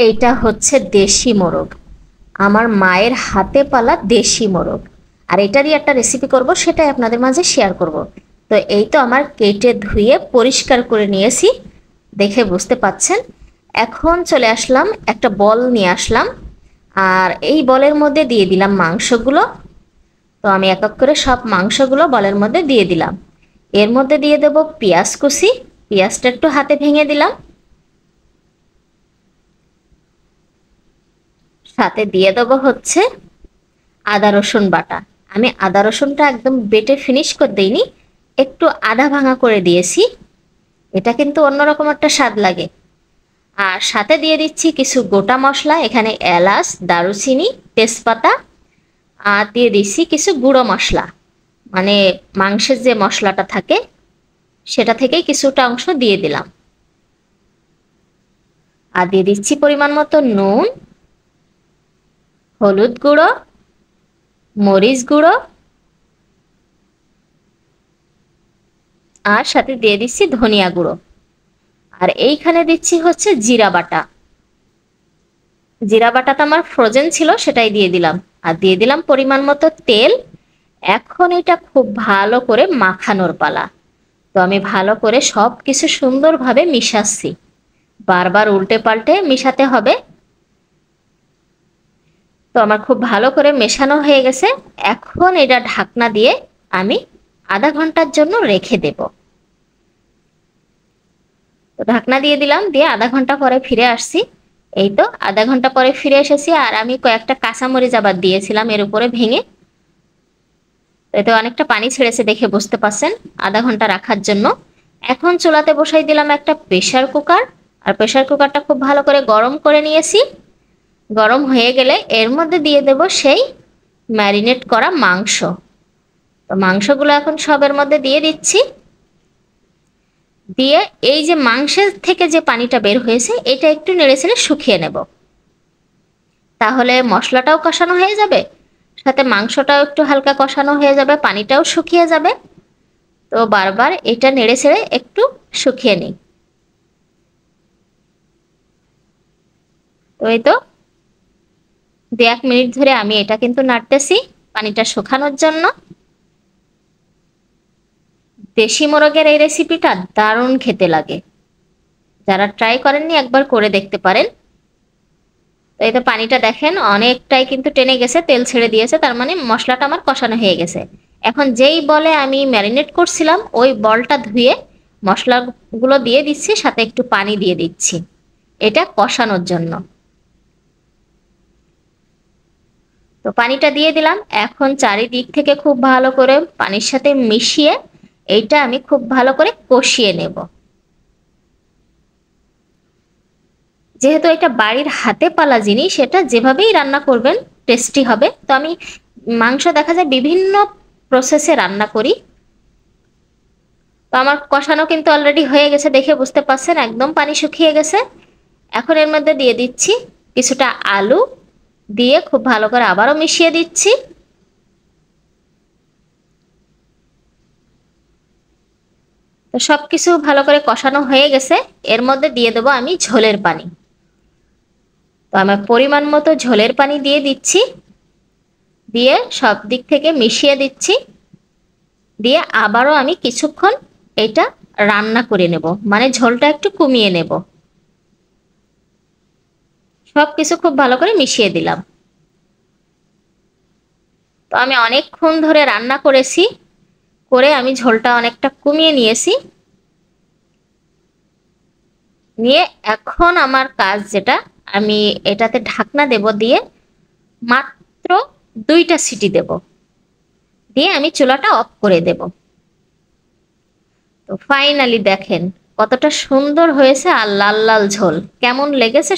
এইটা হচ্ছে দেশি মোরগ, আমার মায়ের হাতে পালা দেশি মোরগ। আর এটারই একটা রেসিপি করব, সেটাই আপনাদের মাঝে শেয়ার করব। তো এই তো আমার কেটে ধুয়ে পরিষ্কার করে নিয়েছি, দেখে বুঝতে পাচ্ছেন। এখন চলে আসলাম, একটা বল নিয়ে আসলাম, আর এই বলের মধ্যে দিয়ে দিলাম মাংসগুলো। তো আমি এক এক করে সব মাংসগুলো বলের মধ্যে দিয়ে দিলাম। এর মধ্যে দিয়ে দেব পেঁয়াজ কুচি, পেঁয়াজটা একটু হাতে ভেঙে দিলাম। সাথে দিয়ে দেবো হচ্ছে আদা রসুন বাটা। আমি আদা রসুনটা একদম বেটে ফিনিশ করে দিইনি, একটু আধা ভাঙা করে দিয়েছি। এটা কিন্তু অন্যরকম একটা স্বাদ লাগে। আর সাথে দিয়ে দিচ্ছি কিছু গোটা মশলা, এখানে এলাচ, দারুচিনি, তেজপাতা। আর দিয়ে দিচ্ছি কিছু গুঁড়ো মশলা, মানে মাংসের যে মশলাটা থাকে সেটা থেকেই কিছুটা অংশ দিয়ে দিলাম। আর দিয়ে দিচ্ছি পরিমাণ মতো নুন, হলুদ গুঁড়ো, মরিচ গুঁড়ো, আর সাথে দিয়ে দিচ্ছি ধনিয়া গুঁড়ো। আর এইখানে দিচ্ছি হচ্ছে জিরা বাটা। জিরা বাটাটা আমার ফ্রোজেন ছিল, সেটাই দিয়ে দিলাম। আর দিয়ে দিলাম পরিমাণ মতো তেল। এখন এটা খুব ভালো করে মাখানোর পালা। তো আমি ভালো করে সব কিছু সুন্দরভাবে মিশাচ্ছি, বারবার উল্টে পাল্টে মিশাতে হবে। তো আমার খুব ভালো করে মেশানো হয়ে গেছে। এখন এটা ঢাকনা দিয়ে আমি আধা ঘন্টার জন্য রেখে দেব। তো ঢাকনা দিয়ে দিলাম, দিয়ে আধা ঘন্টা পরে ফিরে আসছি। এই তো আধা ঘন্টা পরে ফিরে এসেছি, আর আমি কয়েকটা কাঁচামরিচ আবার দিয়েছিলাম এর উপরে ভেঙে। এতে অনেকটা পানি ছেড়েছে, দেখে বুঝতে পারছেন, আধা ঘন্টা রাখার জন্য। এখন চুলাতে বসাই দিলাম একটা প্রেসার কুকার। আর প্রেসার কুকারটা খুব ভালো করে গরম করে নিয়েছি। গরম হয়ে গেলে এর মধ্যে দিয়ে দেব সেই ম্যারিনেট করা মাংস। তো মাংসগুলো এখন সবের মধ্যে দিয়ে দিচ্ছি। দিয়ে এই যে মাংসের থেকে যে পানিটা বের হয়েছে, এটা একটু নেড়েচেড়ে শুকিয়ে নেব। তাহলে মশলাটাও কষানো হয়ে যাবে, সাথে মাংসটাও একটু হালকা কষানো হয়ে যাবে, পানিটাও শুকিয়ে যাবে। তো বারবার এটা নেড়েচেড়ে একটু শুকিয়ে নিই। তো এই তো 1 মিনিট ধরে আমি এটা কিন্তু নাড়তেছি পানিটা শুকানোর জন্য। দেশি মোরগের এই রেসিপিটা দারুণ খেতে লাগে, যারা ট্রাই করেননি একবার করে দেখতে পারেন। তো এই তো পানিটা দেখেন অনেকটাই কিন্তু টেনে গেছে, তেল ছেড়ে দিয়েছে, তার মানে মশলাটা আমার কষানো হয়ে গেছে। এখন যেই বলে আমি ম্যারিনেট করছিলাম ওই বলটা ধুয়ে মশলাগুলো দিয়ে দিচ্ছি, সাথে একটু পানি দিয়ে দিচ্ছি এটা কষানোর জন্য। তো পানিটা দিয়ে দিলাম। এখন চারিদিক থেকে খুব ভালো করে পানির সাথে মিশিয়ে এইটা আমি খুব ভালো করে কষিয়ে নেব। যেহেতু এটা বাড়ির হাতে পালা জিনিস, সেটা যেভাবেই রান্না করবেন টেস্টি হবে। তো আমি মাংস দেখা যায় বিভিন্ন প্রসেসে রান্না করি। তো আমার কষানো কিন্তু অলরেডি হয়ে গেছে, দেখে বুঝতে পারছেন একদম পানি শুকিয়ে গেছে। এখন এর মধ্যে দিয়ে দিচ্ছি কিছুটা আলু, দিয়ে খুব ভালো করে আবারও মিশিয়ে দিচ্ছি। তো সবকিছু ভালো করে কষানো হয়ে গেছে, এর মধ্যে দিয়ে দেবো আমি ঝোলের পানি। তো আমার পরিমাণ মতো ঝোলের পানি দিয়ে দিচ্ছি, দিয়ে সব দিক থেকে মিশিয়ে দিচ্ছি। দিয়ে আবারও আমি কিছুক্ষণ এটা রান্না করে নেব, মানে ঝোলটা একটু কমিয়ে নেব। সবকিছু খুব ভালো করে মিশিয়ে দিলাম। তো আমি অনেকক্ষণ ধরে রান্না করেছি, করে আমি ঝোলটা অনেকটা কমিয়ে নিয়েছি। নিয়ে এখন আমার কাজ যেটা, আমি এটাতে ঢাকনা দেব, দিয়ে মাত্র 2টা সিটি দেব, দিয়ে আমি চুলাটা অফ করে দেব। তো ফাইনালি দেখেন কতটা সুন্দর হয়েছে, আর লাল লাল ঝোল কেমন লেগেছে।